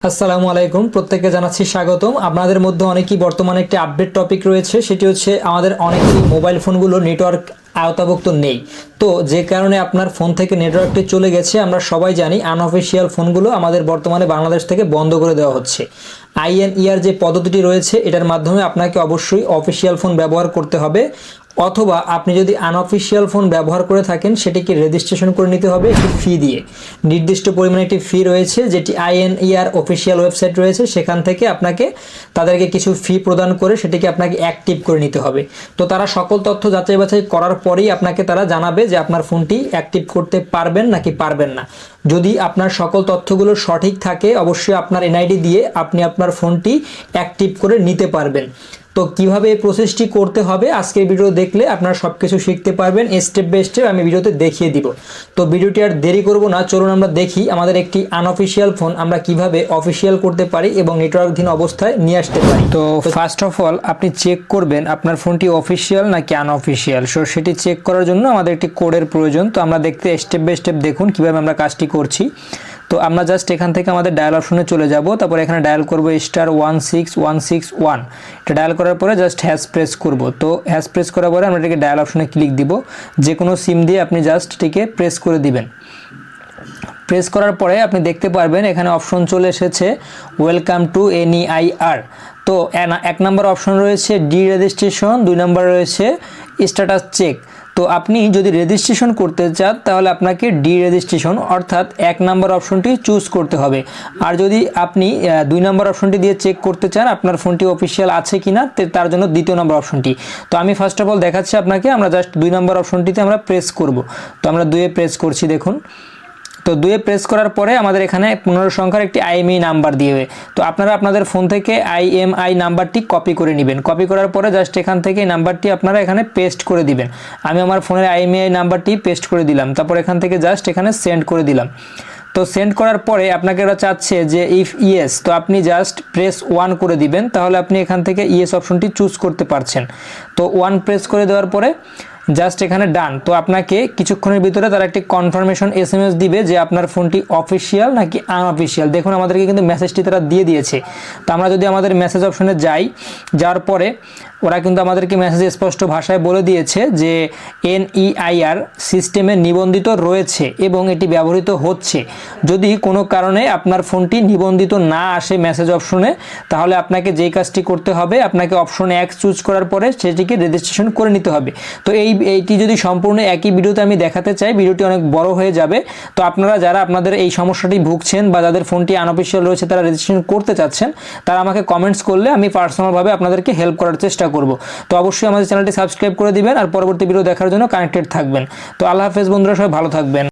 আসসালামু আলাইকুম, প্রত্যেককে জানাচ্ছি স্বাগতম। আপনাদের মধ্যে অনেকেই বর্তমানে একটি আপডেট টপিক রয়েছে, সেটি হচ্ছে আমাদের অনেকেই মোবাইল ফোনগুলো নেটওয়ার্ক আওতাভুক্ত নেই। তো যে কারণে আপনার ফোন থেকে নেটওয়ার্কটি চলে গেছে, আমরা সবাই জানি আনঅফিসিয়াল ফোনগুলো আমাদের বর্তমানে বাংলাদেশ থেকে বন্ধ করে দেওয়া হচ্ছে। আইএনইআর যে পদ্ধতিটি রয়েছে, এটার মাধ্যমে আপনাকে অবশ্যই অফিসিয়াল ফোন ব্যবহার করতে হবে, অথবা আপনি যদি আনঅফিসিয়াল ফোন ব্যবহার করে থাকেন সেটিকে রেজিস্ট্রেশন করে নিতে হবে একটি ফি দিয়ে। নির্দিষ্ট পরিমাণে একটি ফি রয়েছে, যেটি আইএনইআর অফিসিয়াল ওয়েবসাইট রয়েছে, সেখান থেকে আপনাকে তাদেরকে কিছু ফি প্রদান করে সেটিকে আপনাকে অ্যাক্টিভ করে নিতে হবে। তো তারা সকল তথ্য যাচাই বাছাই করার পরেই আপনাকে তারা জানাবে যে আপনার ফোনটি অ্যাক্টিভ করতে পারবেন নাকি পারবেন না। যদি আপনার সকল তথ্যগুলো সঠিক থাকে, অবশ্যই আপনার এনআইডি দিয়ে আপনি আপনার ফোনটি অ্যাক্টিভ করে নিতে পারবেন। তো কিভাবে এই প্রসেসটি করতে হবে আজকের ভিডিও দেখলে আপনারা সবকিছু শিখতে পারবেন, স্টেপ বাই স্টেপ আমি ভিডিওতে দেখিয়ে দিব। তো ভিডিওটি আর দেরি করব না, চলুন আমরা দেখি আমাদের একটি আনঅফিসিয়াল ফোন আমরা কিভাবে অফিসিয়াল করতে পারি এবং নেটওয়ার্কহীন অবস্থায় নিয়ে আসতে পারি। তো ফার্স্ট অফ অল আপনি চেক করবেন আপনার ফোনটি অফিসিয়াল নাকি আনঅফিসিয়াল। সো সেটি চেক করার জন্য আমাদের একটি কোডের প্রয়োজন। তো আমরা দেখতে স্টেপ বাই স্টেপ দেখুন কিভাবে আমরা কাজটি করছি। তো আমরা জাস্ট এখান থেকে আমাদের ডায়াল অপশনে চলে যাব, তারপর এখানে ডায়াল করব *16161। এটা ডায়াল করার পরে জাস্ট হ্যাশ প্রেস করব। তো হ্যাশ প্রেস করার পরে আমরা এটাকে ডায়াল অপশনে ক্লিক দিব। যে কোনো সিম দিয়ে আপনি জাস্ট এটিকে প্রেস করে দিবেন। প্রেস করার পরে আপনি দেখতে পারবেন এখানে অপশন চলে এসেছে ওয়েলকাম টু এনইআইআর। তো এক নম্বর অপশন রয়েছে ডি রেজিস্ট্রেশন, 2 নম্বর রয়েছে স্ট্যাটাস চেক। তো আপনি যদি রেজিস্ট্রেশন করতে চান তাহলে আপনাকে ডি রেজিস্ট্রেশন অর্থাৎ 1 নম্বর অপশনটি চুজ করতে হবে। আর যদি আপনি 2 নম্বর অপশনটি দিয়ে চেক করতে চান আপনার ফোনটি অফিসিয়াল আছে কিনা, তার জন্য 2য় নম্বর অপশনটি। তো আমি ফার্স্ট অফ অল দেখাচ্ছি আপনাকে, আমরা জাস্ট 2 নম্বর অপশনটিতে আমরা প্রেস করব। তো আমরা 2-এ প্রেস করছি, দেখুন। তো 2-এ প্রেস করার পরে আমাদের এখানে 15 সংখ্যার একটি আইএমইআই নাম্বার দিবে। তো আপনারা আপনাদের ফোন থেকে আইএমইআই নাম্বারটি কপি করে নেবেন। কপি করার পরে জাস্ট এখান থেকে এই নাম্বারটি আপনারা এখানে পেস্ট করে দিবেন। আমি আমার ফোনের আইএমইআই নাম্বারটি পেস্ট করে দিলাম, তারপর এখান থেকে জাস্ট এখানে সেন্ড করে দিলাম। তো সেন্ড করার পরে আপনাকে ওরা চাচ্ছে যে ইফ ইয়েস, তো আপনি জাস্ট প্রেস 1 করে দিবেন, তাহলে আপনি এখান থেকে ইয়েস অপশনটি চুজ করতে পারছেন। তো 1 প্রেস করে দেওয়ার পরে জাস্ট এখানে ডান। তো আপনাকে কিছুক্ষণের ভিতরে তারা একটি কনফার্মেশন এসএমএস দিবে যে আপনার ফোনটি অফিসিয়াল নাকি আনঅফিসিয়াল। দেখুন আমাদেরকে কিন্তু মেসেজটি তারা দিয়ে দিয়েছে। তো আমরা যদি আমাদের মেসেজ অপশনে যাই, যাওয়ার পরে ওরা কিন্তু আমাদেরকে মেসেজে স্পষ্ট ভাষায় বলে দিয়েছে যে এনইআইআর সিস্টেমে নিবন্ধিত রয়েছে এবং এটি ব্যবহৃত হচ্ছে। যদি কোনো কারণে আপনার ফোনটি নিবন্ধিত না আসে মেসেজ অপশনে, তাহলে আপনাকে যেই কাজটি করতে হবে, আপনাকে অপশন 1 চুজ করার পরে সেটিকে রেজিস্ট্রেশন করে নিতে হবে। তো এইটি যদি সম্পূর্ণ একই ভিডিওতে আমি দেখাতে চাই, ভিডিওটি অনেক বড় হয়ে যাবে। তো আপনারা যারা আপনাদের এই সমস্যাটি ভুগছেন বা যাদের ফোনটি আনঅফিসিয়াল রয়েছে তারা রেজিস্ট্রেশন করতে চাচ্ছেন, তারা আমাকে কমেন্টস করলে আমি পার্সোনালভাবে আপনাদেরকে হেল্প করার চেষ্টা করব। তো অবশ্যই আমাদের চ্যানেলটি সাবস্ক্রাইব করে দিবেন আর পরবর্তী ভিডিও দেখার জন্য কানেক্টেড থাকবেন। তো আল্লাহ হাফেজ বন্ধুরা, সবাই ভালো থাকবেন।